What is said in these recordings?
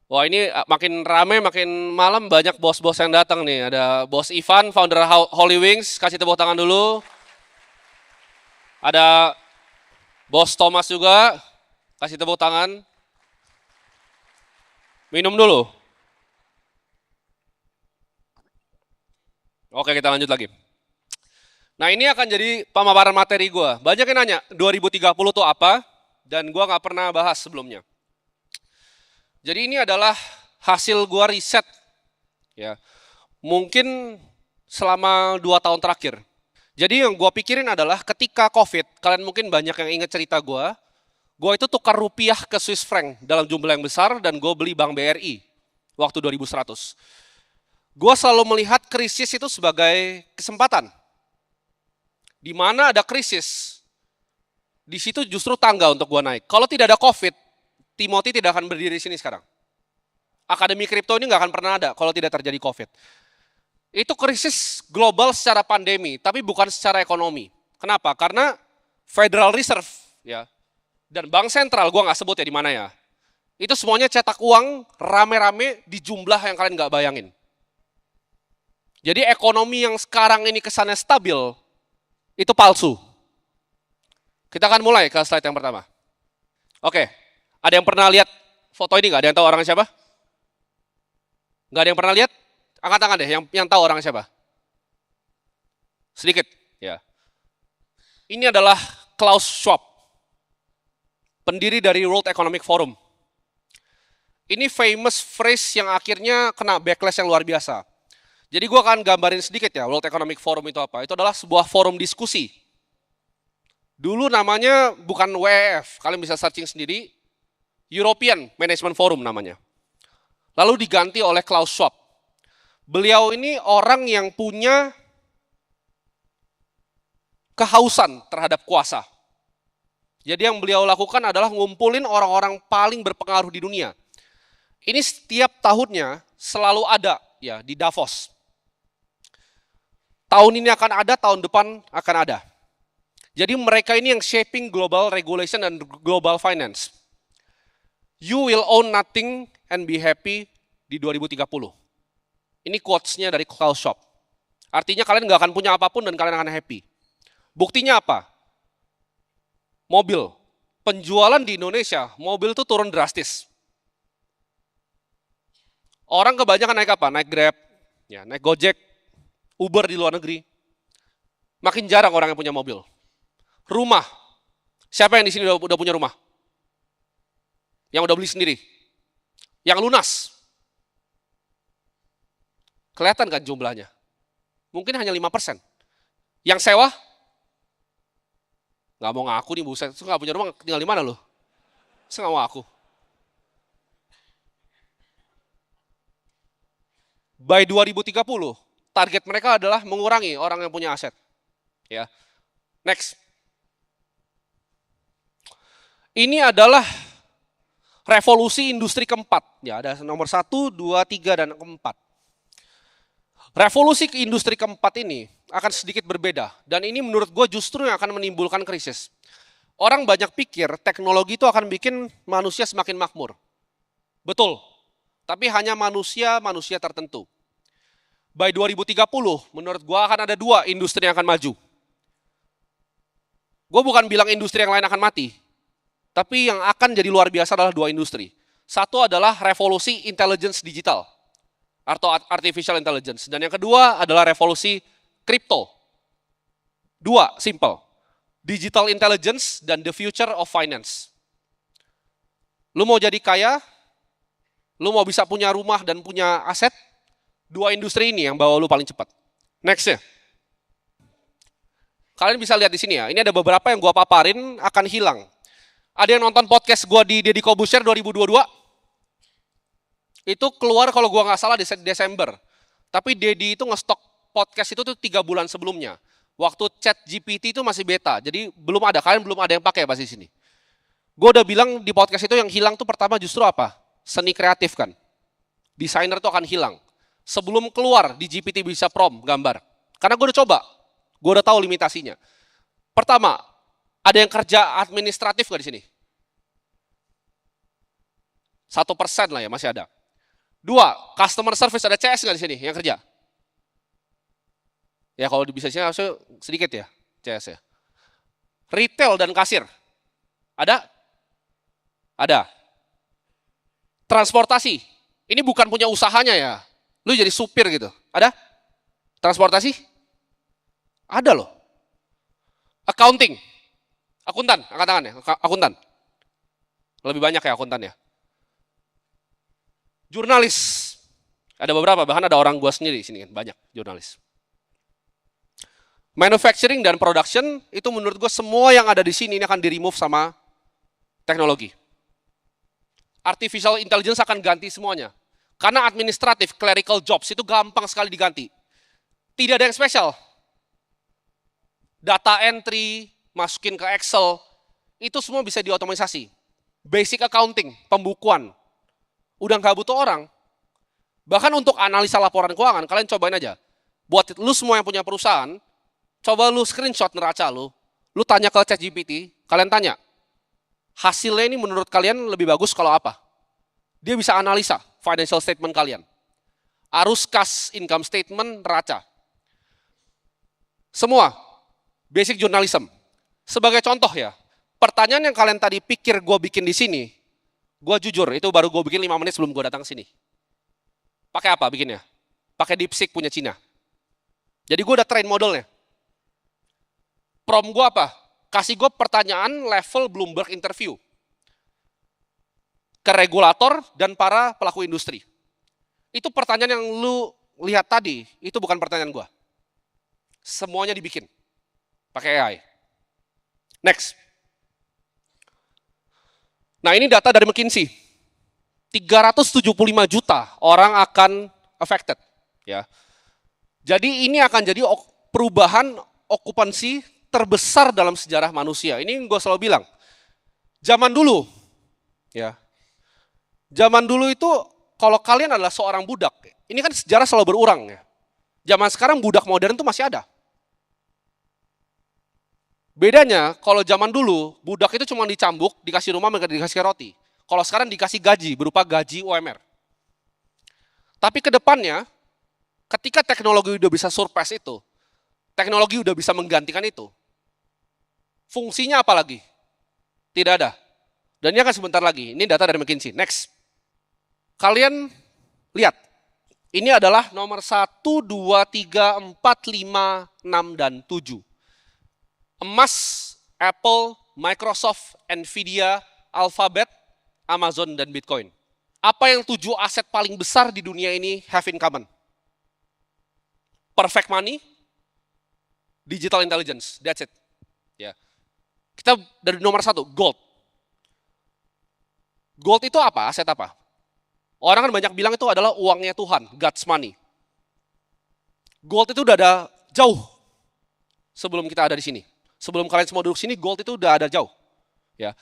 Wah ini makin rame, makin malam banyak bos-bos yang datang nih. Ada bos Ivan, founder Holy Wings, kasih tepuk tangan dulu. Ada bos Thomas juga, kasih tepuk tangan. Minum dulu. Oke kita lanjut lagi. Nah ini akan jadi pemaparan materi gue. Banyak yang nanya 2030 itu apa, dan gue nggak pernah bahas sebelumnya. Jadi ini adalah hasil gue riset, ya mungkin selama 2 tahun terakhir. Jadi yang gue pikirin adalah ketika COVID, kalian mungkin banyak yang ingat cerita gue itu tukar rupiah ke Swiss franc dalam jumlah yang besar dan gue beli Bank BRI waktu 2100. Gue selalu melihat krisis itu sebagai kesempatan. Di mana ada krisis, di situ justru tangga untuk gue naik. Kalau tidak ada COVID, Timothy tidak akan berdiri di sini sekarang. Akademi kripto ini nggak akan pernah ada kalau tidak terjadi COVID. Itu krisis global secara pandemi, tapi bukan secara ekonomi. Kenapa? Karena Federal Reserve ya dan bank sentral, gue nggak sebut ya di mana ya, itu semuanya cetak uang rame-rame di jumlah yang kalian nggak bayangin. Jadi ekonomi yang sekarang ini kesannya stabil, itu palsu. Kita akan mulai ke slide yang pertama. Oke, ada yang pernah lihat foto ini nggak? Ada yang tahu orangnya siapa? Nggak ada yang pernah lihat? Angkat tangan deh, yang tahu orangnya siapa? Sedikit, ya. Ini adalah Klaus Schwab, pendiri dari World Economic Forum. Ini famous phrase yang akhirnya kena backlash yang luar biasa. Jadi gue akan gambarin sedikit ya, World Economic Forum itu apa. Itu adalah sebuah forum diskusi. Dulu namanya bukan WEF, kalian bisa searching sendiri, European Management Forum namanya. Lalu diganti oleh Klaus Schwab. Beliau ini orang yang punya kehausan terhadap kuasa. Jadi yang beliau lakukan adalah ngumpulin orang-orang paling berpengaruh di dunia. Ini setiap tahunnya selalu ada ya di Davos. Tahun ini akan ada, tahun depan akan ada. Jadi mereka ini yang shaping global regulation dan global finance. You will own nothing and be happy di 2030. Ini quotes-nya dari Klaus Schwab. Artinya kalian nggak akan punya apapun dan kalian akan happy. Buktinya apa? Mobil. Penjualan di Indonesia, mobil itu turun drastis. Orang kebanyakan naik apa? Naik Grab, ya, naik Gojek, Uber di luar negeri. Makin jarang orang yang punya mobil. Rumah. Siapa yang di sini udah punya rumah? Yang udah beli sendiri? Yang lunas? Kelihatan kan jumlahnya? Mungkin hanya 5%. Yang sewa? Nggak mau ngaku nih, buset. Itu nggak punya rumah, tinggal di mana loh? Saya nggak mau ngaku. By 2030, target mereka adalah mengurangi orang yang punya aset. Ya. Next. Ini adalah revolusi industri keempat. Ya, ada nomor 1, 2, 3, dan keempat. Revolusi ke industri keempat ini akan sedikit berbeda. Dan ini menurut gue justru yang akan menimbulkan krisis. Orang banyak pikir teknologi itu akan bikin manusia semakin makmur. Betul. Tapi hanya manusia tertentu. By 2030, menurut gue akan ada 2 industri yang akan maju. Gue bukan bilang industri yang lain akan mati. Tapi yang akan jadi luar biasa adalah 2 industri. Satu adalah revolusi intelligence digital atau artificial intelligence. Dan yang kedua adalah revolusi kripto. 2, simple. Digital intelligence dan the future of finance. Lu mau jadi kaya, lu mau bisa punya rumah dan punya aset, 2 industri ini yang bawa lu paling cepat. Next ya. Kalian bisa lihat di sini ya, ini ada beberapa yang gua paparin akan hilang. Ada yang nonton podcast gua di Deddy Corbuzier 2022? Itu keluar kalau gua nggak salah di Desember. Tapi Deddy itu ngestok podcast itu tuh 3 bulan sebelumnya. Waktu ChatGPT itu masih beta, jadi belum ada, kalian belum ada yang pakai pasti di sini. Gue udah bilang di podcast itu yang hilang tuh pertama justru apa? Seni kreatif kan. Desainer tuh akan hilang. Sebelum keluar di GPT bisa prompt gambar. Karena gue udah coba, gue udah tahu limitasinya. Pertama, ada yang kerja administratif gak di sini? 1% lah ya masih ada. 2, customer service, ada CS nggak di sini yang kerja? Ya kalau di bisnisnya harusnya sedikit ya, CS ya. Retail dan kasir, ada? Ada. Transportasi, ini bukan punya usahanya ya, lu jadi supir gitu, ada? Transportasi? Ada loh. Accounting, akuntan, angkat tangan ya, akuntan. Lebih banyak ya akuntan ya. Jurnalis, ada beberapa, bahkan ada orang gua sendiri di sini kan, banyak jurnalis. Manufacturing dan production, itu menurut gue semua yang ada di sini ini akan di-remove sama teknologi. Artificial intelligence akan ganti semuanya. Karena administratif, clerical jobs itu gampang sekali diganti. Tidak ada yang spesial. Data entry, masukin ke Excel, itu semua bisa diotomatisasi. Basic accounting, pembukuan, udah nggak butuh orang. Bahkan untuk analisa laporan keuangan, kalian cobain aja. Buat lu semua yang punya perusahaan, coba lu screenshot neraca lu tanya ke ChatGPT, kalian tanya, hasilnya ini menurut kalian lebih bagus kalau apa? Dia bisa analisa financial statement kalian. Arus kas, income statement, neraca. Semua, basic journalism. Sebagai contoh ya, pertanyaan yang kalian tadi pikir gue bikin di sini, gue jujur, itu baru gue bikin 5 menit sebelum gue datang ke sini. Pakai apa bikinnya? Pakai DeepSeek punya Cina. Jadi gue udah train modelnya. Prompt gue apa? Kasih gue pertanyaan level Bloomberg interview ke regulator dan para pelaku industri. Itu pertanyaan yang lu lihat tadi, itu bukan pertanyaan gue. Semuanya dibikin pakai AI. Next. Nah ini data dari McKinsey. 375 juta orang akan affected. Ya. Jadi ini akan jadi perubahan okupansi terbesar dalam sejarah manusia. Ini gue selalu bilang, zaman dulu, ya, zaman dulu itu kalau kalian adalah seorang budak, ini kan sejarah selalu berurang ya. Zaman sekarang budak modern itu masih ada. Bedanya kalau zaman dulu budak itu cuma dicambuk, dikasih rumah, dikasih roti. Kalau sekarang dikasih gaji berupa gaji UMR. Tapi ke depannya, ketika teknologi udah bisa surpass itu, teknologi udah bisa menggantikan itu, fungsinya apa lagi? Tidak ada. Dan ini akan sebentar lagi. Ini data dari McKinsey. Next. Kalian lihat. Ini adalah nomor 1, 2, 3, 4, 5, 6, dan 7. Emas, Apple, Microsoft, Nvidia, Alphabet, Amazon, dan Bitcoin. Apa yang 7 aset paling besar di dunia ini have in common? Perfect money, digital intelligence, that's it. Ya. Kita dari nomor 1, gold. Gold itu apa? Aset apa? Orang kan banyak bilang itu adalah uangnya Tuhan, God's money. Gold itu udah ada jauh sebelum kita ada di sini. Sebelum kalian semua duduk sini, gold itu udah ada jauh. Ya.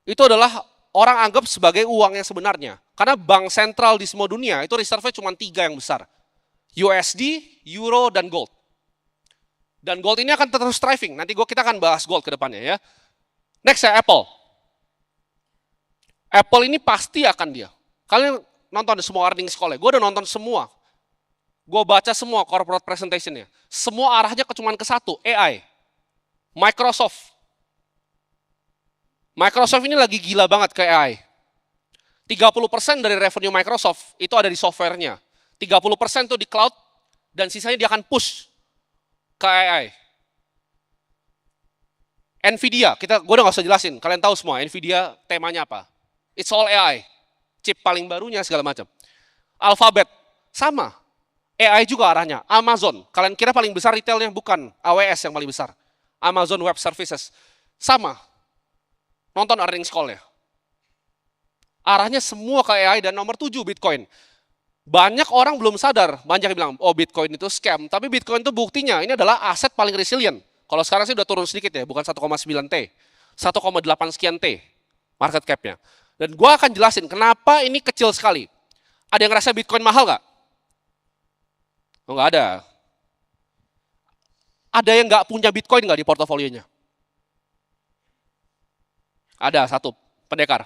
Itu adalah orang anggap sebagai uang yang sebenarnya. Karena bank sentral di semua dunia itu reserve-nya cuma 3 yang besar. USD, Euro, dan gold. Dan gold ini akan terus thriving. Nanti kita akan bahas gold ke depannya ya. Next ya, Apple. Apple ini pasti akan dia. Kalian nonton semua earnings call-nya. Gue udah nonton semua. Gue baca semua corporate presentation-nya. Semua arahnya cuma ke satu, AI. Microsoft. Microsoft ini lagi gila banget ke AI. 30% dari revenue Microsoft itu ada di software-nya. 30% itu di cloud, dan sisanya dia akan push ke AI. Nvidia, gue udah gak usah jelasin, kalian tahu semua Nvidia temanya apa. It's all AI, chip paling barunya segala macam. Alphabet, sama, AI juga arahnya. Amazon, kalian kira paling besar retailnya? Bukan, AWS yang paling besar. Amazon Web Services, sama. Nonton earnings call-nya. Arahnya semua ke AI, dan nomor 7 Bitcoin. Banyak orang belum sadar, banyak yang bilang, oh Bitcoin itu scam, tapi Bitcoin itu buktinya, ini adalah aset paling resilient. Kalau sekarang sih udah turun sedikit ya, bukan 1,9 T, 1,8 sekian T market cap-nya. Dan gue akan jelasin kenapa ini kecil sekali. Ada yang ngerasa Bitcoin mahal nggak? Oh nggak ada. Ada yang nggak punya Bitcoin nggak di portofolionya? Ada, satu, pendekar.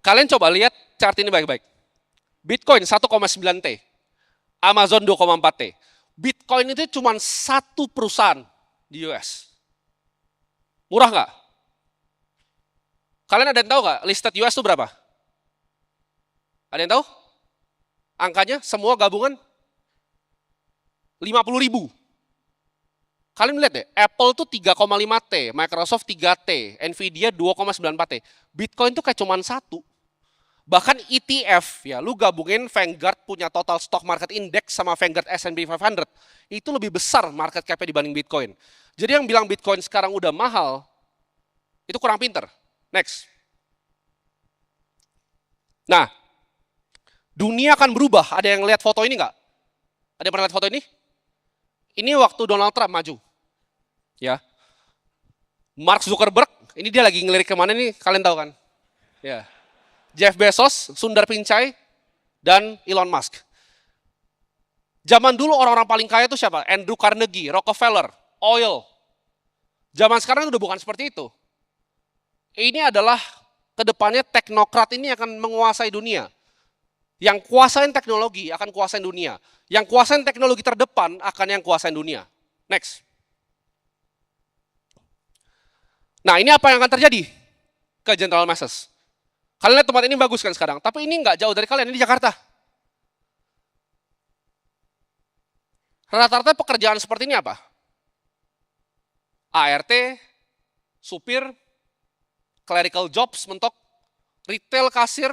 Kalian coba lihat chart ini baik-baik. Bitcoin 1,9 T, Amazon 2,4 T. Bitcoin itu cuma satu perusahaan di US. Murah nggak? Kalian ada yang tahu nggak listed US itu berapa? Ada yang tahu? Angkanya semua gabungan 50.000. Kalian lihat deh, Apple tuh 3,5 T, Microsoft 3 T, Nvidia 2,94 T. Bitcoin tuh kayak cuman satu. Bahkan ETF, ya, lu gabungin Vanguard punya total stock market index sama Vanguard S&P 500, itu lebih besar market cap-nya dibanding Bitcoin. Jadi yang bilang Bitcoin sekarang udah mahal, itu kurang pinter. Next. Nah, dunia akan berubah. Ada yang lihat foto ini nggak? Ada yang pernah lihat foto ini? Ini waktu Donald Trump maju. Ya. Mark Zuckerberg, ini dia lagi ngelirik kemana nih, kalian tahu kan? Ya. Jeff Bezos, Sundar Pichai, dan Elon Musk. Zaman dulu orang-orang paling kaya itu siapa? Andrew Carnegie, Rockefeller, oil. Zaman sekarang udah bukan seperti itu. Ini adalah kedepannya teknokrat ini akan menguasai dunia. Yang kuasain teknologi akan kuasain dunia. Yang kuasain teknologi terdepan akan yang kuasain dunia. Next. Nah, ini apa yang akan terjadi ke General Masses? Kalian lihat tempat ini bagus kan sekarang, tapi ini nggak jauh dari kalian, ini di Jakarta. Rata-rata pekerjaan seperti ini apa? ART, supir, clerical jobs, mentok, retail, kasir,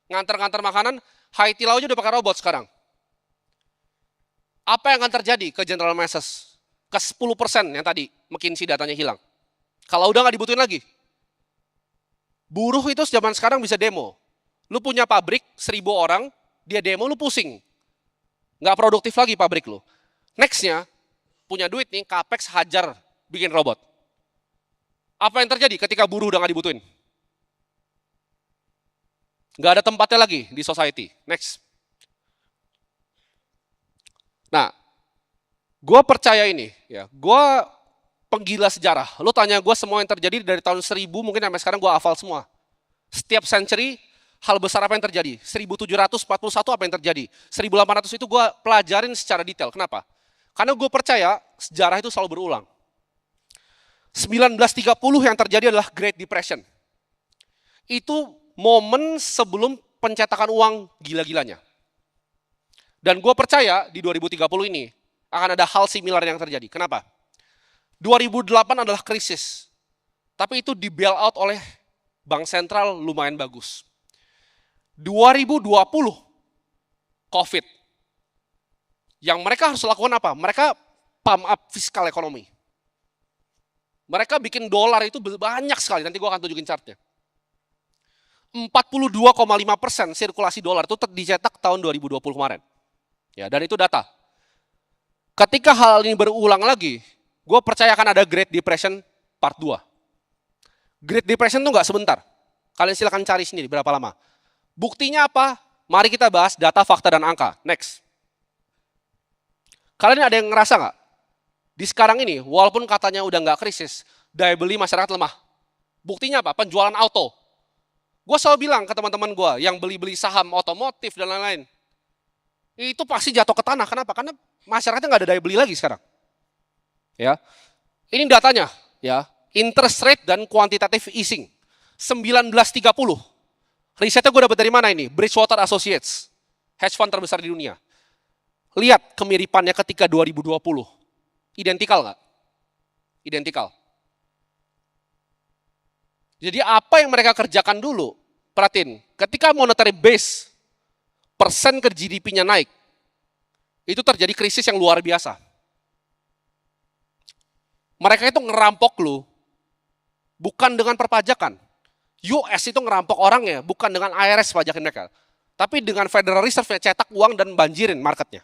ngantar-ngantar makanan, Haiti aja udah pakai robot sekarang. Apa yang akan terjadi ke General Masses? Ke 10% yang tadi McKinsey datanya hilang. Kalau udah nggak dibutuhin lagi. Buruh itu zaman sekarang bisa demo. Lu punya pabrik 1.000 orang, dia demo, lu pusing. Nggak produktif lagi pabrik lu. Nextnya, punya duit nih, capex hajar bikin robot. Apa yang terjadi ketika buruh udah nggak dibutuhin? Nggak ada tempatnya lagi di society. Next. Nah, gue percaya ini, ya, gue penggila sejarah. Lu tanya gue semua yang terjadi dari tahun 1000 mungkin sampai sekarang gue hafal semua. Setiap century hal besar apa yang terjadi. 1741 apa yang terjadi. 1800 itu gue pelajarin secara detail. Kenapa? Karena gue percaya sejarah itu selalu berulang. 1930 yang terjadi adalah Great Depression. Itu momen sebelum pencetakan uang gila-gilanya. Dan gue percaya di 2030 ini akan ada hal similar yang terjadi. Kenapa? 2008 adalah krisis, tapi itu di bail out oleh bank sentral lumayan bagus. 2020, COVID. Yang mereka harus lakukan apa? Mereka pump up fiskal ekonomi. Mereka bikin dolar itu banyak sekali, nanti gue akan tunjukin chartnya. 42,5% sirkulasi dolar itu dicetak tahun 2020 kemarin. Ya, dan itu data. Ketika hal ini berulang lagi, gue percaya akan ada Great Depression part 2. Great Depression itu nggak sebentar. Kalian silakan cari sendiri berapa lama. Buktinya apa? Mari kita bahas data, fakta, dan angka. Next. Kalian ada yang ngerasa nggak? Di sekarang ini, walaupun katanya udah nggak krisis, daya beli masyarakat lemah. Buktinya apa? Penjualan auto. Gue selalu bilang ke teman-teman gue yang beli-beli saham otomotif dan lain-lain. Itu pasti jatuh ke tanah. Kenapa? Karena masyarakatnya nggak ada daya beli lagi sekarang. Ya, ini datanya, ya, interest rate dan quantitative easing. 1930. Risetnya gue dapat dari mana ini? Bridgewater Associates, hedge fund terbesar di dunia. Lihat kemiripannya ketika 2020. Identikal nggak? Identikal. Jadi apa yang mereka kerjakan dulu? Perhatiin, ketika monetary base, persen ke GDP-nya naik, itu terjadi krisis yang luar biasa. Mereka itu ngerampok lu, bukan dengan perpajakan. US itu ngerampok orangnya, bukan dengan IRS pajakin mereka. Tapi dengan Federal Reserve cetak uang dan banjirin marketnya.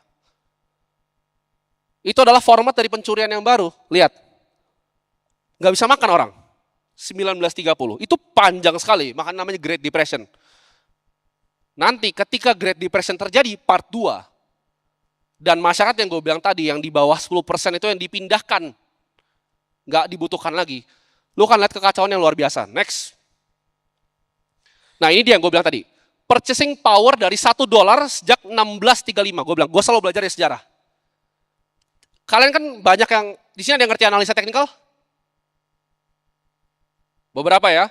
Itu adalah format dari pencurian yang baru. Lihat, nggak bisa makan orang. 1930, itu panjang sekali, makanya namanya Great Depression. Nanti ketika Great Depression terjadi, part 2, dan masyarakat yang gue bilang tadi, yang di bawah 10% itu yang dipindahkan, nggak dibutuhkan lagi. Lu kan lihat kekacauan yang luar biasa. Next. Nah ini dia yang gue bilang tadi. Purchasing power dari $1 sejak 1635. Gue bilang, gue selalu belajar dari sejarah. Kalian kan banyak yang, di sini ada yang ngerti analisa teknikal? Beberapa ya.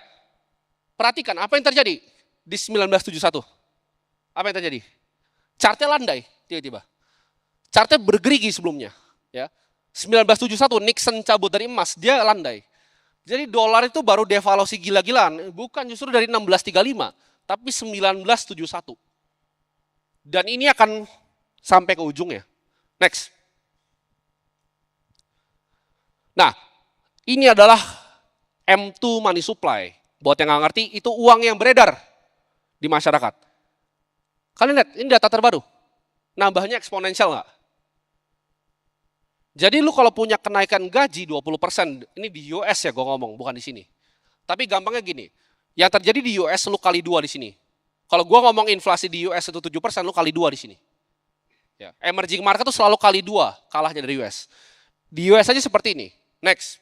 Perhatikan apa yang terjadi di 1971. Apa yang terjadi? Chartnya landai tiba-tiba. Chartnya bergerigi sebelumnya. Ya. 1971 Nixon cabut dari emas, dia landai. Jadi dolar itu baru devaluasi gila-gilaan, bukan justru dari 1635, tapi 1971. Dan ini akan sampai ke ujungnya. Next. Nah, ini adalah M2 money supply. Buat yang nggak ngerti, itu uang yang beredar di masyarakat. Kalian lihat, ini data terbaru. Nambahnya eksponensial nggak? Jadi lu kalau punya kenaikan gaji 20%, ini di US ya gue ngomong, bukan di sini. Tapi gampangnya gini, yang terjadi di US lu kali 2 di sini. Kalau gue ngomong inflasi di US itu 7%, lu kali 2 di sini. Ya, emerging market itu selalu kali 2 kalahnya dari US. Di US aja seperti ini. Next.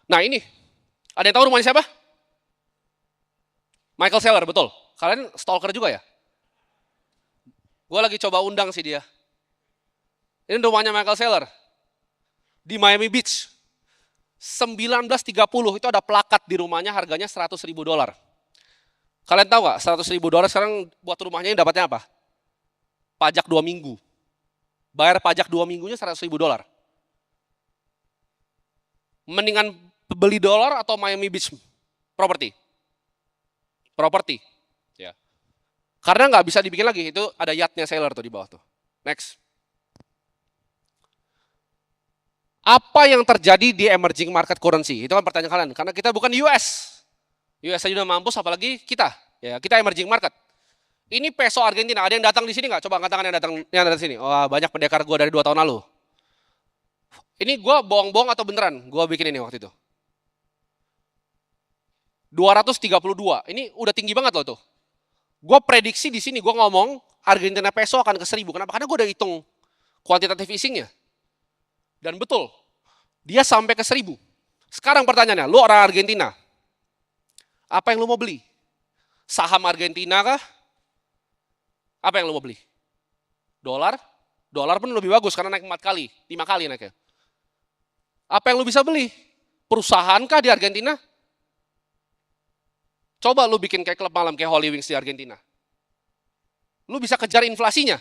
Nah ini, ada yang tahu rumahnya siapa? Michael Saylor, betul. Kalian stalker juga ya? Gue lagi coba undang sih dia. Ini rumahnya Michael Saylor di Miami Beach. 1930 itu ada plakat di rumahnya harganya $100.000. Kalian tahu nggak $100.000 sekarang buat rumahnya ini dapatnya apa? Pajak 2 minggu. Bayar pajak 2 minggunya $100.000. Mendingan beli dolar atau Miami Beach property? Property. Ya. Karena nggak bisa dibikin lagi, itu ada yachtnya Saylor tuh di bawah tuh. Next. Apa yang terjadi di emerging market currency? Itu kan pertanyaan kalian. Karena kita bukan US. US aja udah mampus, apalagi kita. Ya, kita emerging market. Ini peso Argentina. Ada yang datang di sini nggak? Coba angkat tangan yang datang sini. Oh, banyak pendekar gue dari 2 tahun lalu. Ini gue bohong-bohong atau beneran? Gue bikin ini waktu itu. 232. Ini udah tinggi banget loh tuh. Gue prediksi di sini, gue ngomong Argentina peso akan ke 1000. Kenapa? Karena gue udah hitung kuantitatif easingnya. Dan betul, dia sampai ke 1000. Sekarang pertanyaannya, lu orang Argentina, apa yang lu mau beli? Saham Argentina kah? Apa yang lu mau beli? Dolar? Dolar pun lebih bagus karena naik 4 kali, 5 kali naiknya. Apa yang lu bisa beli? Perusahaan kah di Argentina? Coba lu bikin kayak klub malam kayak Holy Wings di Argentina. Lu bisa kejar inflasinya.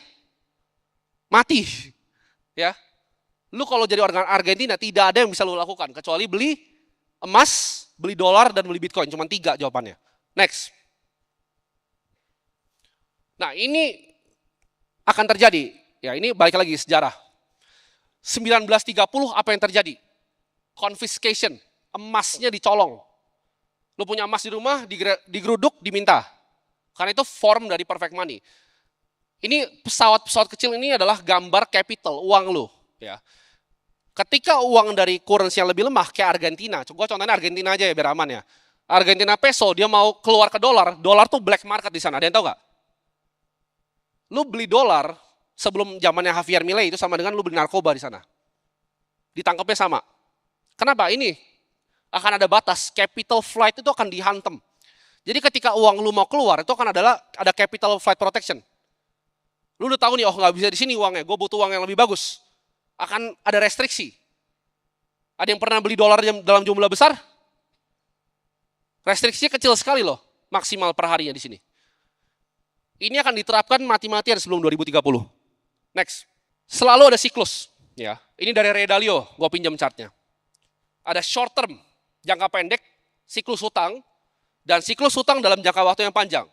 Mati. Ya. Lu kalau jadi orang Argentina tidak ada yang bisa lu lakukan kecuali beli emas, beli dolar dan beli Bitcoin. Cuma 3 jawabannya. Next. Nah, ini akan terjadi. Ya, ini balik lagi sejarah. 1930 apa yang terjadi? Confiscation, emasnya dicolong. Lu punya emas di rumah, digeruduk, diminta. Karena itu form dari perfect money. Ini pesawat-pesawat kecil ini adalah gambar capital, uang lu. Ya. Ketika uang dari currency yang lebih lemah, kayak Argentina, gue contohnya Argentina aja ya biar aman ya. Argentina peso, dia mau keluar ke dolar, dolar tuh black market di sana, ada yang tahu nggak? Lu beli dolar sebelum zamannya Javier Milei itu sama dengan lu beli narkoba di sana. Ditangkapnya sama. Kenapa? Ini akan ada batas, capital flight itu akan dihantam. Jadi ketika uang lu mau keluar, itu akan ada capital flight protection. Lu udah tahu nih, oh nggak bisa di sini uangnya, gue butuh uang yang lebih bagus. Akan ada restriksi. Ada yang pernah beli dolar dalam jumlah besar? Restriksinya kecil sekali loh, maksimal per harinya di sini. Ini akan diterapkan mati-matian sebelum 2030. Next. Selalu ada siklus. Ya, ini dari Ray Dalio, gue pinjam chartnya. Ada short term, jangka pendek, siklus hutang, dan siklus hutang dalam jangka waktu yang panjang.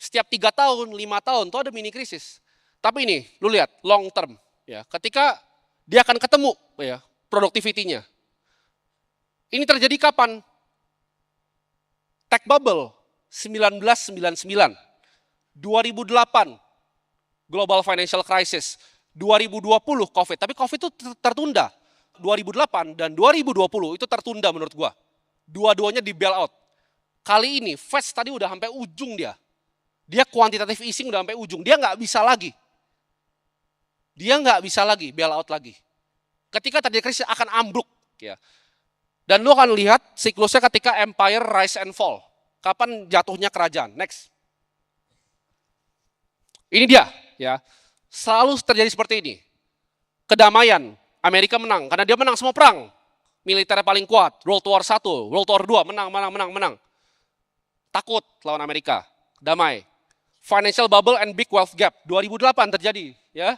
Setiap 3 tahun, 5 tahun, itu ada mini krisis. Tapi ini, lu lihat, long term. Ya, ketika dia akan ketemu ya, produktivitinya. Ini terjadi kapan? Tech bubble 1999, 2008 global financial crisis, 2020 COVID. Tapi COVID itu tertunda. 2008 dan 2020 itu tertunda menurut gua. Dua-duanya di bail out. Kali ini Fed tadi udah sampai ujung dia. Dia quantitative easing udah sampai ujung. Dia nggak bisa lagi. Dia nggak bisa lagi bail out lagi. Ketika terjadi krisis akan ambruk. Ya. Dan lu akan lihat siklusnya ketika empire rise and fall. Kapan jatuhnya kerajaan? Next. Ini dia, ya. Selalu terjadi seperti ini. Kedamaian, Amerika menang karena dia menang semua perang. Militernya paling kuat, World War I, World War II, menang. Takut lawan Amerika, damai. Financial bubble and big wealth gap, 2008 terjadi, ya.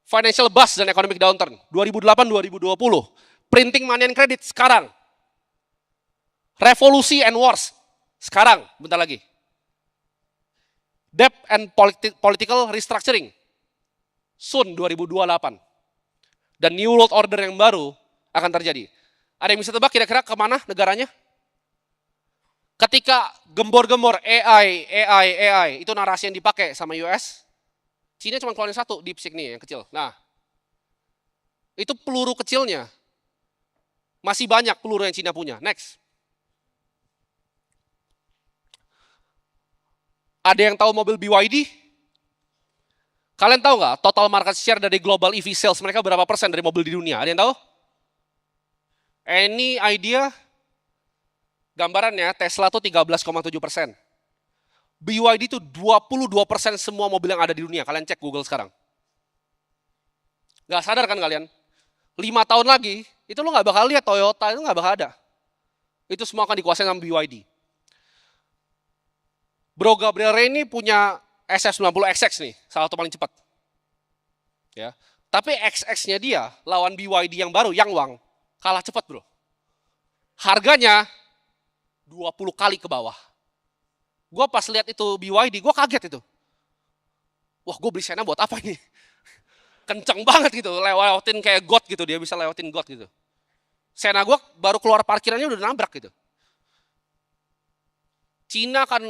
Financial bust dan economic downturn, 2008-2020. Printing money and credit sekarang. Revolusi and wars, sekarang, bentar lagi. Debt and political restructuring, soon 2028. Dan New World Order yang baru akan terjadi. Ada yang bisa tebak kira-kira kemana negaranya? Ketika gembor-gembor AI, itu narasi yang dipakai sama US, Cina cuma keluarin satu, DeepSeek nih yang kecil. Nah, itu peluru kecilnya. Masih banyak peluru yang Cina punya. Next. Ada yang tahu mobil BYD? Kalian tahu nggak total market share dari global EV sales mereka berapa persen dari mobil di dunia? Ada yang tahu? Any idea? Gambarannya Tesla tuh 13,7%. BYD itu 22% semua mobil yang ada di dunia. Kalian cek Google sekarang. Nggak sadar kan kalian? 5 tahun lagi, itu lo nggak bakal lihat Toyota, itu nggak bakal ada. Itu semua akan dikuasai sama BYD. Bro Gabriel Ray ini punya SF90XX nih, salah satu paling cepat. Ya. Tapi XX-nya dia lawan BYD yang baru, Yangwang, kalah cepat bro. Harganya 20 kali ke bawah. Gue pas lihat itu BYD, gue kaget itu. Wah gue beli Sena buat apa ini? Kenceng banget gitu, lewatin kayak God gitu, dia bisa lewatin God gitu. Sena gue baru keluar parkirannya udah nabrak gitu. Cina kan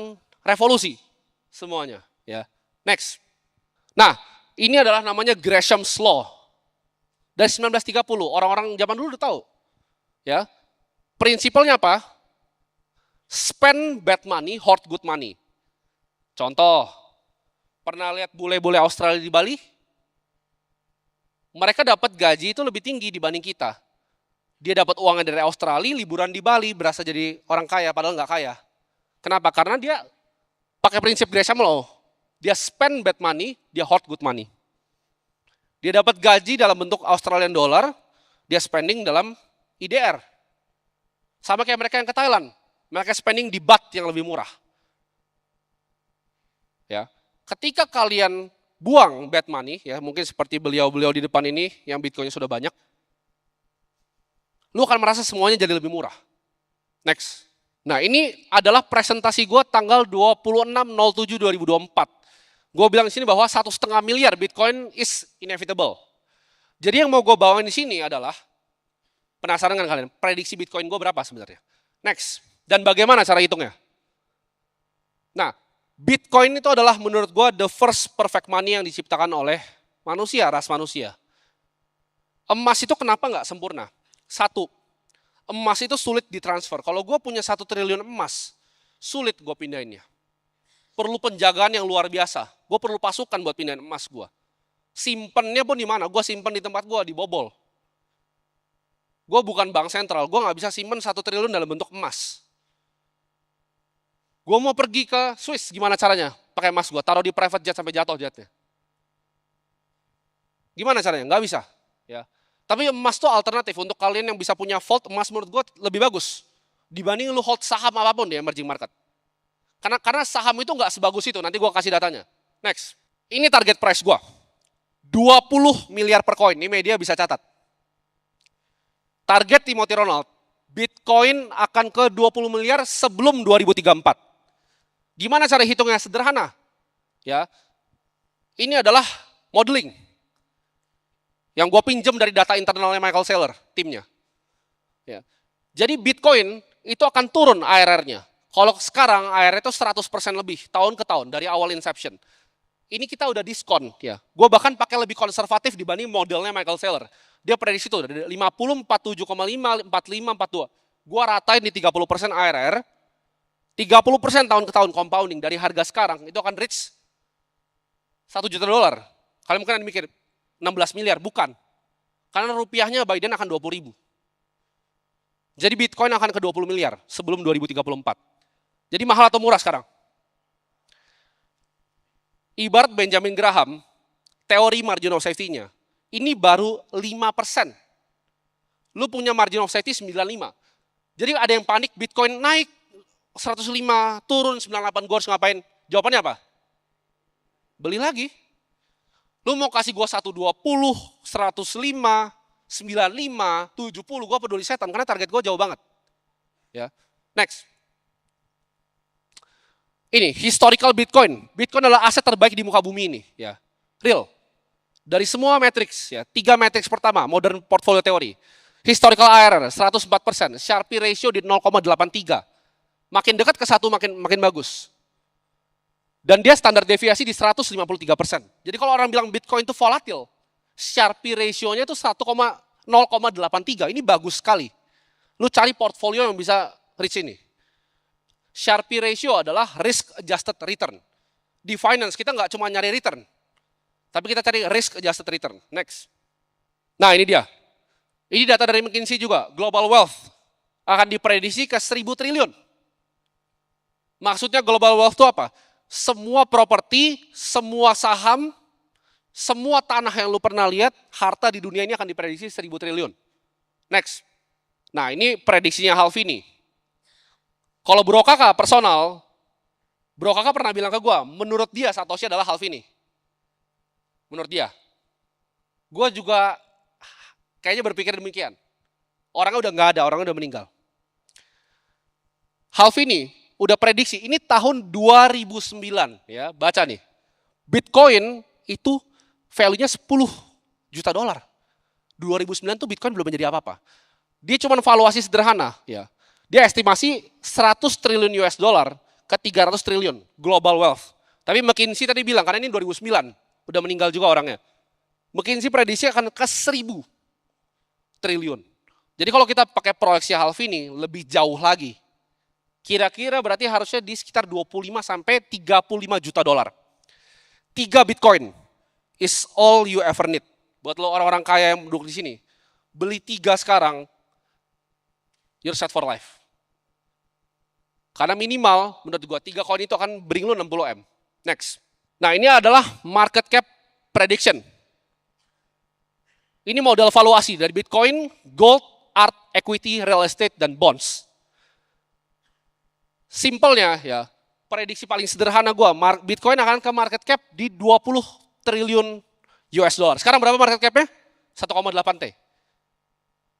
revolusi semuanya, ya. Next. Nah, ini adalah namanya Gresham's Law. Dari 1930, orang-orang zaman dulu udah tahu. Ya. Prinsipalnya apa? Spend bad money, hoard good money. Contoh, pernah lihat bule-bule Australia di Bali? Mereka dapat gaji itu lebih tinggi dibanding kita. Dia dapat uangnya dari Australia, liburan di Bali, berasa jadi orang kaya, padahal nggak kaya. Kenapa? Karena dia pakai prinsip Gresham Law. Dia spend bad money, dia hoard good money. Dia dapat gaji dalam bentuk Australian dollar, dia spending dalam IDR. Sama kayak mereka yang ke Thailand. Mereka spending di baht yang lebih murah. Ya. Ketika kalian buang bad money, ya mungkin seperti beliau-beliau di depan ini yang Bitcoinnya sudah banyak, lu akan merasa semuanya jadi lebih murah. Next. Nah ini adalah presentasi gue tanggal 26/07/2024. Gue bilang di sini bahwa 1,5 miliar Bitcoin is inevitable. Jadi yang mau gue bawain di sini adalah, penasaran kan kalian, prediksi Bitcoin gue berapa sebenarnya? Next. Dan bagaimana cara hitungnya? Nah, Bitcoin itu adalah menurut gue the first perfect money yang diciptakan oleh manusia, ras manusia. Emas itu kenapa nggak sempurna? Satu, emas itu sulit ditransfer. Kalau gue punya 1 triliun emas, sulit gue pindahinnya. Perlu penjagaan yang luar biasa. Gue perlu pasukan buat pindahin emas gue. Simpennya pun di mana? Gue simpen di tempat gue, dibobol. Gue bukan bank sentral, gue nggak bisa simpen 1 triliun dalam bentuk emas. Gue mau pergi ke Swiss, gimana caranya? Pakai emas gue, taruh di private jet sampai jatuh jetnya. Gimana caranya? Nggak bisa. Ya. Tapi emas itu alternatif untuk kalian yang bisa punya vault, emas menurut gue lebih bagus dibanding lu hold saham apapun di emerging market. Karena saham itu nggak sebagus itu, nanti gue kasih datanya. Next, ini target price gue. 20 miliar per coin, ini media bisa catat. Target Timothy Ronald, Bitcoin akan ke 20 miliar sebelum 2034. Gimana cara hitungnya? Sederhana. Ya, ini adalah modeling yang gue pinjam dari data internalnya Michael Saylor, timnya. Ya. Jadi Bitcoin itu akan turun ARR-nya. Kalau sekarang ARR itu 100% lebih tahun ke tahun dari awal inception. Ini kita udah diskon ya. Gue bahkan pakai lebih konservatif dibanding modelnya Michael Saylor. Dia prediksi itu dari 50, 47,5, 45, 42. Gue ratain di 30% ARR. 30% tahun ke tahun compounding dari harga sekarang itu akan reach $1 juta. Kalian mungkin ada mikir 16 miliar, bukan. Karena rupiahnya Biden akan 20.000. Jadi Bitcoin akan ke 20 miliar sebelum 2034. Jadi mahal atau murah sekarang? Ibarat Benjamin Graham, teori margin of safety-nya, ini baru 5%. Lu punya margin of safety 95. Jadi ada yang panik, Bitcoin naik 105, turun 98, gue harus ngapain? Jawabannya apa? Beli lagi. Lu mau kasih gue 120, 105, 95, 70, gue peduli setan, karena target gue jauh banget. Ya. Next. Ini, historical Bitcoin. Bitcoin adalah aset terbaik di muka bumi ini. Ya. Real. Dari semua matrix, ya, 3 matrix pertama, modern portfolio theory. Historical ARR 104%, Sharpe ratio di 0,83. Makin dekat ke 1 makin bagus. Dan dia standar deviasi di 153%. Jadi kalau orang bilang Bitcoin itu volatil, Sharpe ratio-nya itu 0,83. Ini bagus sekali. Lu cari portfolio yang bisa reach ini. Sharpe ratio adalah risk adjusted return. Di finance kita nggak cuma nyari return, tapi kita cari risk adjusted return. Next. Nah ini dia. Ini data dari McKinsey juga. Global wealth akan diprediksi ke 1.000 triliun. Maksudnya global wealth itu apa? Semua properti, semua saham, semua tanah yang lu pernah lihat, harta di dunia ini akan diprediksi 1.000 triliun. Next. Nah ini prediksinya Halvini. Kalau Bro Kakak personal, Bro Kakak pernah bilang ke gue, menurut dia Satoshi adalah Halvini. Menurut dia. Gue juga kayaknya berpikir demikian. Orangnya udah nggak ada, orangnya udah meninggal. Halvini udah prediksi, ini tahun 2009, ya baca nih. Bitcoin itu value-nya 10 juta dolar. 2009 tuh Bitcoin belum menjadi apa-apa. Dia cuma valuasi sederhana, ya. Dia estimasi 100 triliun US dollar ke 300 triliun global wealth. Tapi McKinsey tadi bilang, karena ini 2009, udah meninggal juga orangnya. McKinsey prediksi akan ke 1.000 triliun. Jadi kalau kita pakai proyeksi Halvini lebih jauh lagi. Kira-kira berarti harusnya di sekitar 25 sampai 35 juta dolar. 3 Bitcoin is all you ever need. Buat lo orang-orang kaya yang duduk di sini, beli 3 sekarang, you're set for life. Karena minimal, menurut gua 3 koin itu akan bring lu 60 M. Next. Nah ini adalah market cap prediction. Ini model valuasi dari Bitcoin, gold, art, equity, real estate, dan bonds. Simpelnya ya, prediksi paling sederhana gua, Bitcoin akan ke market cap di 20 triliun US dollar. Sekarang berapa market cap-nya? 1,8 T.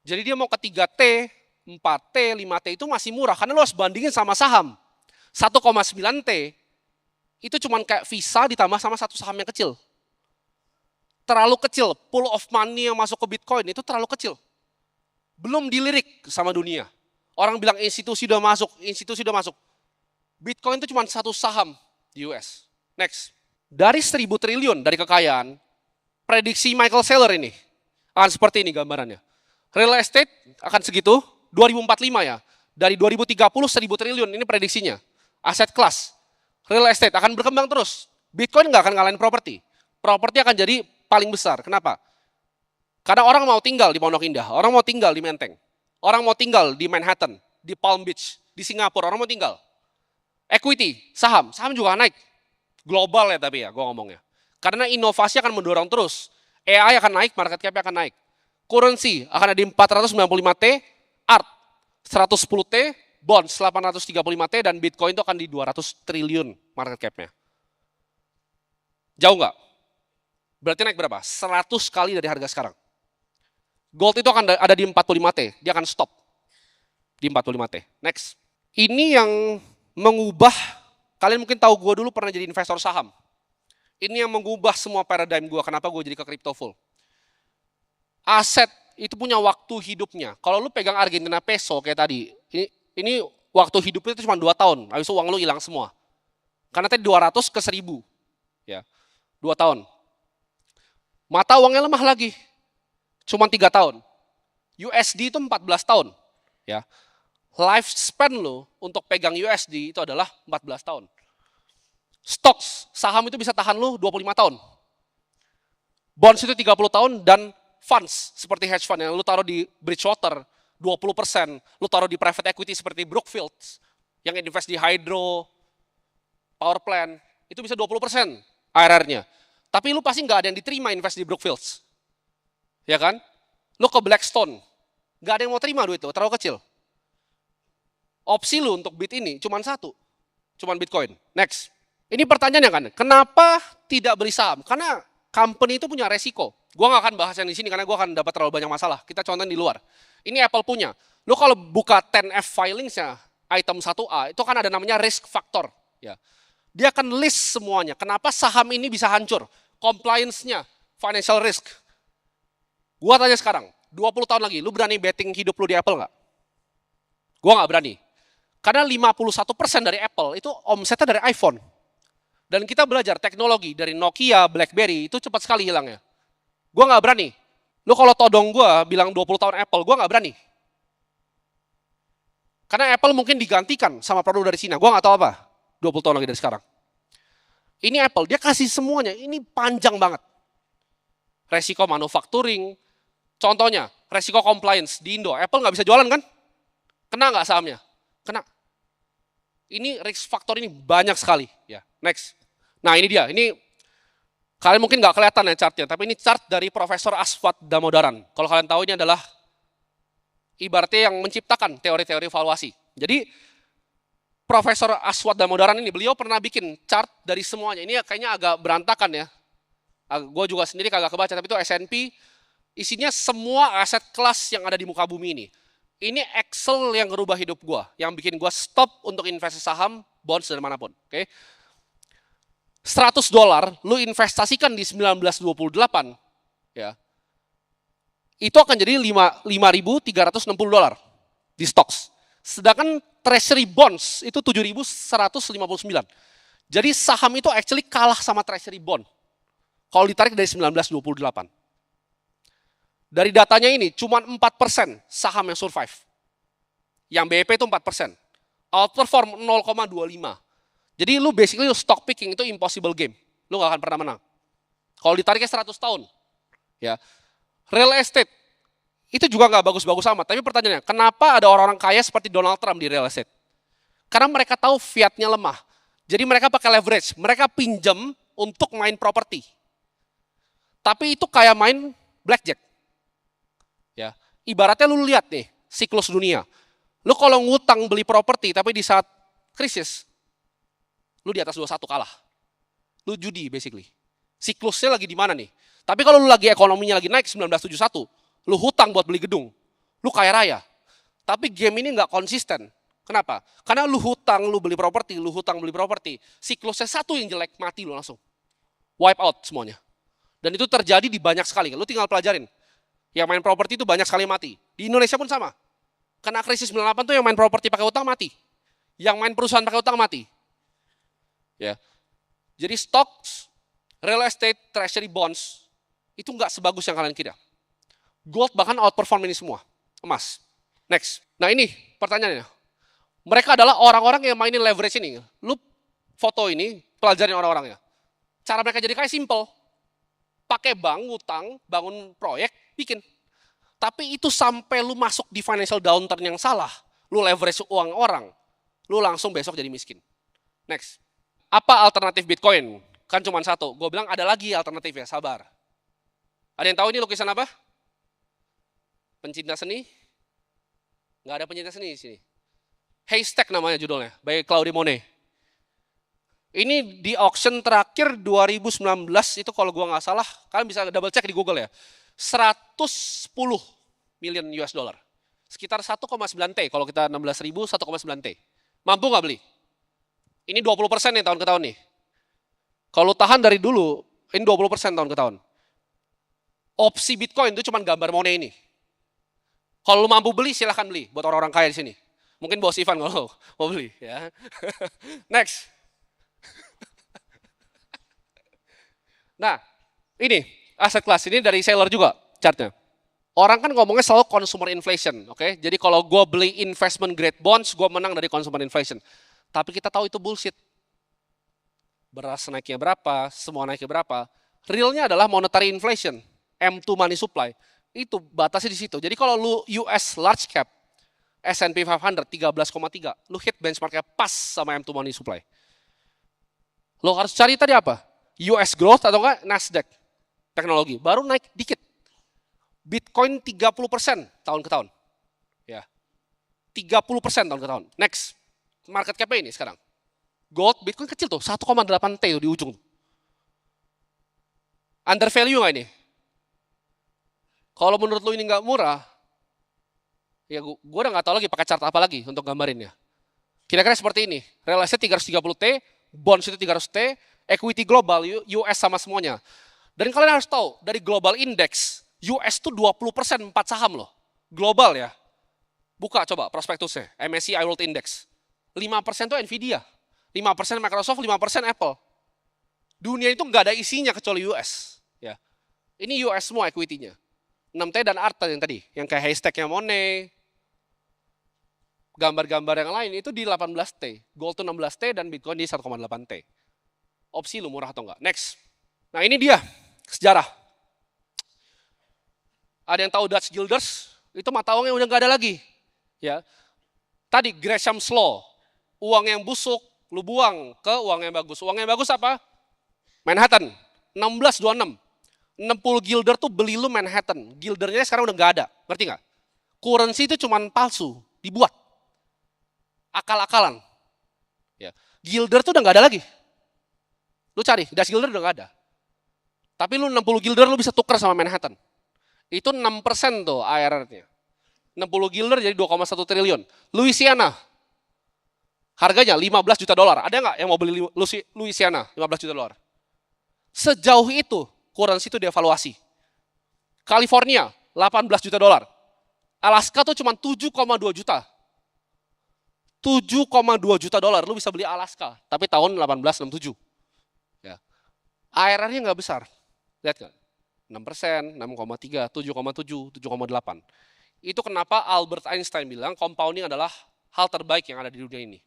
Jadi dia mau ke 3 T, 4T, 5T itu masih murah karena lo harus bandingin sama saham. 1,9 T itu cuma kayak Visa ditambah sama satu saham yang kecil. Terlalu kecil, pool of money yang masuk ke Bitcoin itu terlalu kecil. Belum dilirik sama dunia. Orang bilang institusi udah masuk. Bitcoin itu cuma satu saham di US. Next. Dari 1.000 triliun dari kekayaan, prediksi Michael Saylor ini akan seperti ini gambarannya. Real estate akan segitu, 2045 ya. Dari 2030 1.000 triliun, ini prediksinya. Aset kelas. Real estate akan berkembang terus. Bitcoin nggak akan ngalahin properti. Properti akan jadi paling besar. Kenapa? Karena orang mau tinggal di Pondok Indah, orang mau tinggal di Menteng, orang mau tinggal di Manhattan, di Palm Beach, di Singapura, orang mau tinggal. Equity, saham juga naik. Global ya tapi ya, gue ngomongnya. Karena inovasi akan mendorong terus. AI akan naik, market cap akan naik. Currency akan ada di 495T, art 110T, bonds 835T, dan Bitcoin itu akan di 200 triliun market cap-nya. Jauh nggak? Berarti naik berapa? 100 kali dari harga sekarang. Gold itu akan ada di 45T, dia akan stop di 45T. Next. Ini yang mengubah, kalian mungkin tahu gue dulu pernah jadi investor saham. Ini yang mengubah semua paradigm gue, kenapa gue jadi ke crypto full. Aset itu punya waktu hidupnya. Kalau lu pegang Argentina peso kayak tadi, ini waktu hidupnya itu cuma 2 tahun, habis itu uang lu hilang semua. Karena tadi 200 ke 1000, ya, 2 tahun. Mata uangnya lemah lagi, cuma 3 tahun. USD itu 14 tahun, ya. Lifespan lu untuk pegang USD itu adalah 14 tahun. Stocks, saham itu bisa tahan lu 25 tahun. Bonds itu 30 tahun, dan funds seperti hedge fund yang lu taruh di Bridgewater 20%, lu taruh di private equity seperti Brookfield yang invest di hydro, power plant, itu bisa 20% IRR-nya. Tapi lu pasti nggak ada yang diterima invest di Brookfields. Ya kan? Lu ke Blackstone, nggak ada yang mau terima duit itu, terlalu kecil. Opsi lu untuk bid ini cuma satu, cuma Bitcoin. Next. Ini pertanyaannya kan, kenapa tidak beli saham? Karena company itu punya resiko. Gua nggak akan bahas yang di sini karena gua akan dapat terlalu banyak masalah. Kita contohin di luar. Ini Apple punya. Lu kalau buka 10F filingsnya, item 1A, itu kan ada namanya risk factor. Ya. Dia akan list semuanya. Kenapa saham ini bisa hancur? Compliance-nya, financial risk. Gua tanya sekarang, 20 tahun lagi, lu berani betting hidup lu di Apple nggak? Gua nggak berani. Karena 51% dari Apple itu omsetnya dari iPhone. Dan kita belajar teknologi dari Nokia, BlackBerry, itu cepat sekali hilangnya. Gua nggak berani. Lu kalau todong gua bilang 20 tahun Apple, gua nggak berani. Karena Apple mungkin digantikan sama produk dari Cina. Gua nggak tahu apa. 20 tahun lagi dari sekarang. Ini Apple, dia kasih semuanya. Ini panjang banget. Resiko manufacturing. Contohnya, resiko compliance di Indo. Apple nggak bisa jualan kan? Kena nggak sahamnya? Kena. Ini risk factor ini banyak sekali. Ya, next. Nah ini dia. Ini kalian mungkin nggak kelihatan ya chartnya, tapi ini chart dari Profesor Aswath Damodaran. Kalau kalian tahu ini adalah ibaratnya yang menciptakan teori-teori valuasi. Jadi Profesor Aswath Damodaran ini, beliau pernah bikin chart dari semuanya. Ini kayaknya agak berantakan ya. Gue juga sendiri kagak kebaca, tapi itu S&P. Isinya semua aset kelas yang ada di muka bumi ini. Ini Excel yang ngerubah hidup gue. Yang bikin gue stop untuk investasi saham, bonds, dan manapun. Oke. $100, lu investasikan di 1928. Ya. Itu akan jadi $5.360 di stocks. Sedangkan Treasury Bonds itu 7.159. Jadi saham itu actually kalah sama Treasury Bond. Kalau ditarik dari 1928. Dari datanya ini cuma 4% saham yang survive. Yang BEP itu 4%. Outperform 0,25. Jadi lu basically stock picking itu impossible game. Lu gak akan pernah menang. Kalau ditariknya 100 tahun. Ya. Real estate itu juga nggak bagus-bagus amat. Tapi pertanyaannya, kenapa ada orang-orang kaya seperti Donald Trump di real estate? Karena mereka tahu fiatnya lemah. Jadi mereka pakai leverage. Mereka pinjam untuk main properti. Tapi itu kayak main blackjack. Ya, ibaratnya lu lihat nih, siklus dunia. Lu kalau ngutang beli properti, tapi di saat krisis, lu di atas 21 kalah. Lu judi basically. Siklusnya lagi di mana nih? Tapi kalau lu lagi ekonominya lagi naik 1971, lu hutang buat beli gedung, lu kaya raya. Tapi game ini nggak konsisten. Kenapa? Karena lu hutang, lu beli properti, lu hutang beli properti. Siklusnya satu yang jelek, mati lu langsung. Wipe out semuanya. Dan itu terjadi di banyak sekali. Lu tinggal pelajarin. Yang main properti itu banyak sekali mati. Di Indonesia pun sama. Kena krisis 98 tuh yang main properti pakai utang mati. Yang main perusahaan pakai utang mati. Ya. Jadi stocks, real estate, treasury bonds, itu nggak sebagus yang kalian kira. Gold bahkan outperform ini semua. Emas. Next. Nah ini pertanyaannya. Mereka adalah orang-orang yang mainin leverage ini. Lu foto ini, pelajarin orang-orangnya. Cara mereka jadi kaya simple. Pakai bank, ngutang, bangun proyek, bikin. Tapi itu sampai lu masuk di financial downturn yang salah. Lu leverage uang orang. Lu langsung besok jadi miskin. Next. Apa alternatif Bitcoin? Kan cuma satu. Gue bilang ada lagi alternatifnya, sabar. Ada yang tahu ini lukisan apa? Pencinta seni? Nggak ada pencinta seni di sini. Haystack namanya judulnya, by Claude Monet. Ini di auction terakhir 2019 itu kalau gua nggak salah, kalian bisa double check di Google ya. 110 million US dollar. Sekitar 1,9 T, kalau kita 16.000, 1,9 T. Mampu nggak beli? Ini 20% nih tahun ke tahun nih. Kalau tahan dari dulu, ini 20% tahun ke tahun. Opsi Bitcoin itu cuma gambar Monet ini. Kalau lu mampu beli, silahkan beli buat orang-orang kaya di sini. Mungkin bos Ivan kalau mau beli. Ya. Next. Nah, ini aset kelas ini dari Saylor juga chartnya. Orang kan ngomongnya selalu consumer inflation, oke? Jadi kalau gue beli investment grade bonds, gue menang dari consumer inflation. Tapi kita tahu itu bullshit. Beras naiknya berapa, semua naiknya berapa. Realnya adalah monetary inflation, M2 money supply. Itu batasnya di situ. Jadi kalau lu US large cap, S&P 500 13,3. Lu hit benchmarknya pas sama M2 money supply. Lo harus cari tadi apa? US growth atau enggak Nasdaq teknologi. Baru naik dikit. Bitcoin 30% tahun ke tahun. Ya. 30% tahun ke tahun. Next. Market cap-nya ini sekarang. Gold, Bitcoin kecil tuh, 1,8 T di ujung. Under value nggak ini? Kalau menurut lu ini nggak murah, ya gue udah nggak tahu lagi pakai chart apa lagi untuk gambarinnya. Kira-kira seperti ini. Real estate 330 T, bonds itu 300 T, equity global, US sama semuanya. Dan kalian harus tahu, dari global index, US tuh 20% 4 saham loh. Global ya. Buka coba prospektusnya, MSCI World Index. 5% tuh Nvidia, 5% Microsoft, 5% Apple. Dunia itu nggak ada isinya kecuali US. Ya. Ini US semua equity-nya. 6T dan ARTA yang tadi, yang kayak haystack-nya Monet, gambar-gambar yang lain itu di 18T. Gold tuh 16T dan Bitcoin di 1,8T. Opsi lu murah atau enggak. Next. Nah ini dia, sejarah. Ada yang tahu Dutch Guilders? Itu mata uangnya udah nggak ada lagi. Ya. Tadi Gresham's Law, uang yang busuk, lu buang ke uang yang bagus. Uang yang bagus apa? Manhattan, 1626. 60 guilder tuh beli lu Manhattan. Guildernya sekarang udah nggak ada, ngerti nggak? Currency itu cuman palsu, dibuat. Akal-akalan. Ya. Guilder tuh udah nggak ada lagi. Lu cari, Dutch Guilder udah nggak ada. Tapi lu 60 guilder lu bisa tukar sama Manhattan. Itu 6% tuh ARR-nya. 60 guilder jadi 2,1 triliun. Louisiana, harganya 15 juta dolar. Ada nggak yang mau beli Louisiana 15 juta dolar? Sejauh itu, currency itu devaluasi. California, 18 juta dolar. Alaska tuh cuma 7,2 juta. 7,2 juta dolar, lu bisa beli Alaska. Tapi tahun 1867. Ya. ARR-nya nggak besar. Lihat nggak? 6%, 6,3, 7,7, 7,8. Itu kenapa Albert Einstein bilang compounding adalah hal terbaik yang ada di dunia ini.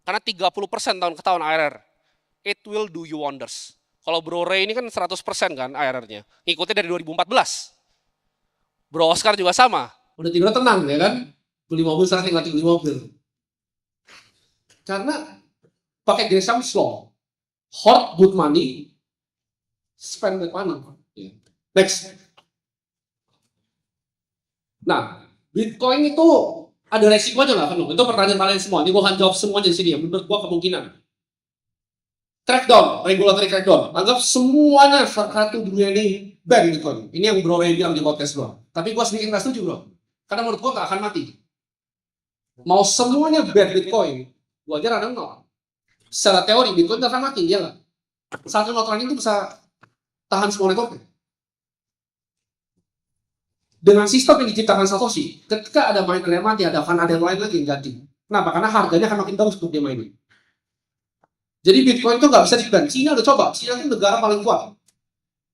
Karena 30% tahun ke tahun ARR. It will do you wonders. Kalau Bro Ray ini kan 100% kan ARR-nya. Ngikutnya dari 2014. Bro Oscar juga sama. Udah tidur tenang ya kan. Beli mobil sekarang tinggal beli mobil. Karena pakai Gresham's Law. Hoard good money, spend good money. Next. Nah, Bitcoin itu ada resikonya nggak kan? Itu pertanyaan kalian semua. Ini gue akan jawab semuanya di sini. Menurut gue kemungkinan. Crackdown, regulatory crackdown. Anggap semuanya satu dunia ini ban Bitcoin. Ini yang Bro Ray bilang di podcast bro. Tapi gue sedikit nggak setuju bro. Karena menurut gue nggak akan mati. Mau semuanya ban Bitcoin, gue aja ada nol. Secara teori Bitcoin nggak akan mati, dia nggak. Satu node running itu bisa tahan semua networknya. Dengan sistem yang diciptakan Satoshi, ketika ada miner yang mati, akan ada yang lain lagi yang ganti. Kenapa? Karena harganya akan makin bagus untuk dia mining. Jadi Bitcoin itu nggak bisa di-ban. China udah coba. China itu negara paling kuat.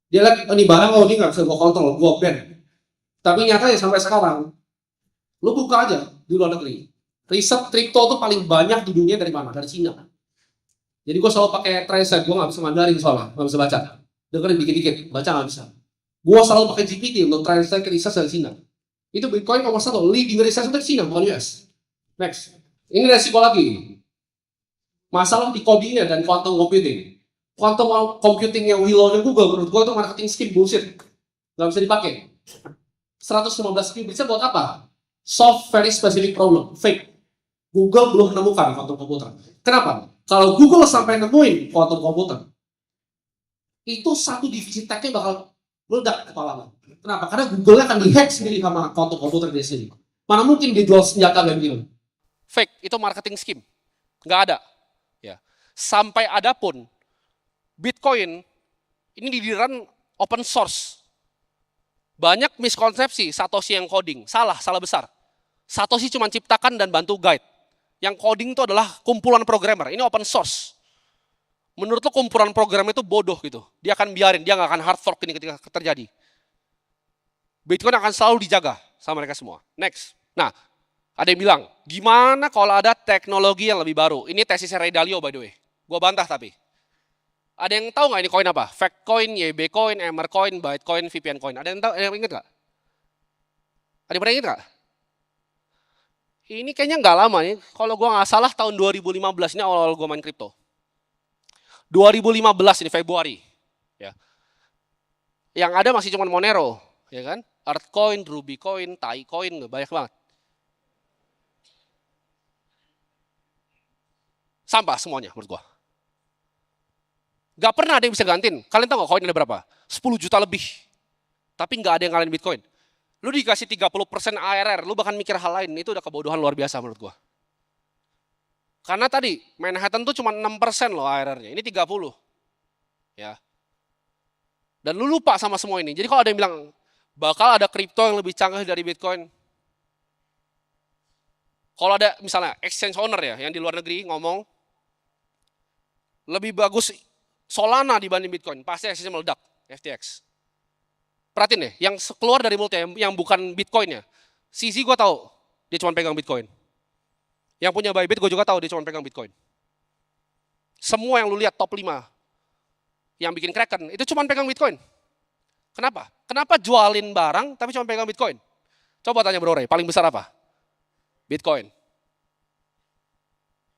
Dia lihat ini barang, oh ini nggak bisa gue kontrol, gue ban. Tapi nyatanya sampai sekarang, lu buka aja di luar negeri. Riset kripto itu paling banyak di dunia dari mana? Dari China. Jadi gue selalu pakai translate, gue nggak bisa Mandarin soalnya, nggak bisa baca. Dengerin dikit-dikit, baca nggak bisa. Gue selalu pakai GPT untuk translate riset dari China. Itu Bitcoin nomor 1, leading riset dari China, bukan US. Next. Ini resiko lagi. Masalah di codingnya dan quantum computing. Quantum computing yang Willow dan Google, menurut gue itu marketing scheme bullshit. Nggak bisa dipakai. 115 scheme bisa buat apa? Solve very specific problem. Fake. Google belum menemukan quantum computer. Kenapa? Kalau Google sampai nemuin quantum computer, itu satu divisi tech-nya bakal meledak kepala. Kenapa? Karena Google-nya akan dihack sendiri sama quantum computer dia sendiri. Mana mungkin dijual senjata dan film. Fake, itu marketing scheme. Nggak ada. Ya. Sampai ada pun, Bitcoin ini didiran open source. Banyak miskonsepsi Satoshi yang coding. Salah besar. Satoshi cuma ciptakan dan bantu guide. Yang coding itu adalah kumpulan programmer. Ini open source. Menurut lo kumpulan program itu bodoh gitu. Dia akan biarin, dia nggak akan hard fork ini ketika terjadi. Bitcoin akan selalu dijaga sama mereka semua. Next. Nah, ada yang bilang, gimana kalau ada teknologi yang lebih baru? Ini tesisnya Ray Dalio by the way. Gue bantah tapi. Ada yang tahu nggak ini koin apa? Fact coin, YB coin, Emmer coin, Bytecoin, VPN coin. Ada yang tahu? Ada yang ingat nggak? Ada yang pernah ingat nggak? Ini kayaknya nggak lama nih. Kalau gue nggak salah tahun 2015 ini awal-awal gue main kripto. 2015 ini Februari. Ya. Yang ada masih cuma Monero, ya kan? Altcoin, Ruby Coin, Tai Coin, banyak banget. Sampah semuanya menurut gua. Gak pernah ada yang bisa gantiin. Kalian tahu gak koin ada berapa? 10 juta lebih. Tapi nggak ada yang ngalahin Bitcoin. Lu dikasih 30% ARR, lu bahkan mikir hal lain, itu udah kebodohan luar biasa menurut gua. Karena tadi Manhattan tuh cuma 6% loh ARR-nya, ini 30. Ya. Dan lu lupa sama semua ini. Jadi kalau ada yang bilang bakal ada kripto yang lebih canggih dari Bitcoin. Kalau ada misalnya exchange owner ya yang di luar negeri ngomong lebih bagus Solana dibanding Bitcoin, pasti exchange meledak, FTX. Perhatiin deh, yang keluar dari mulutnya yang bukan Bitcoin ya. CZ gue tahu, dia cuma pegang Bitcoin. Yang punya Bybit gue juga tahu dia cuma pegang Bitcoin. Semua yang lu lihat top 5 yang bikin Kraken itu cuma pegang Bitcoin. Kenapa? Kenapa jualin barang tapi cuma pegang Bitcoin? Coba tanya Bro Ray, paling besar apa? Bitcoin.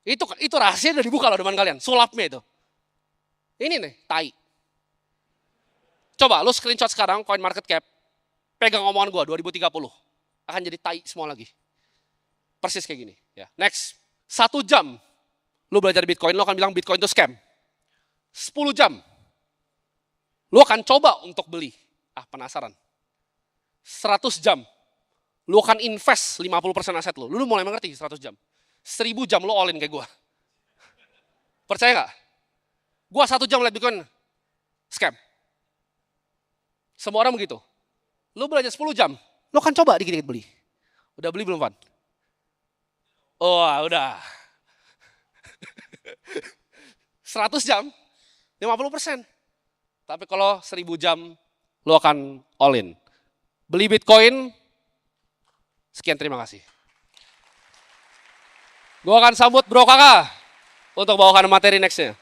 Itu rahasia udah dibuka loh depan kalian, sulapnya itu. Ini nih, tai. Coba lu screenshot sekarang coin market cap, pegang omongan gua 2030. Akan jadi tai semua lagi. Persis kayak gini. Ya. Next, 1 jam lu belajar Bitcoin, lu akan bilang Bitcoin itu scam. 10 jam, lu akan coba untuk beli. Penasaran. 100 jam, lu akan invest 50% aset lu. Lu mulai mengerti 100 jam. 1000 jam lu all in kayak gua. Percaya gak? Gua 1 jam lihat Bitcoin, scam. Semua orang begitu. Lu belajar 10 jam, lu akan coba dikit-dikit beli. Udah beli belum, Van? Oh, udah. 100 jam, 50%. Tapi kalau 1000 jam, lu akan all in. Beli Bitcoin, sekian terima kasih. Gua akan sambut Bro Kakak untuk bawakan materi nextnya.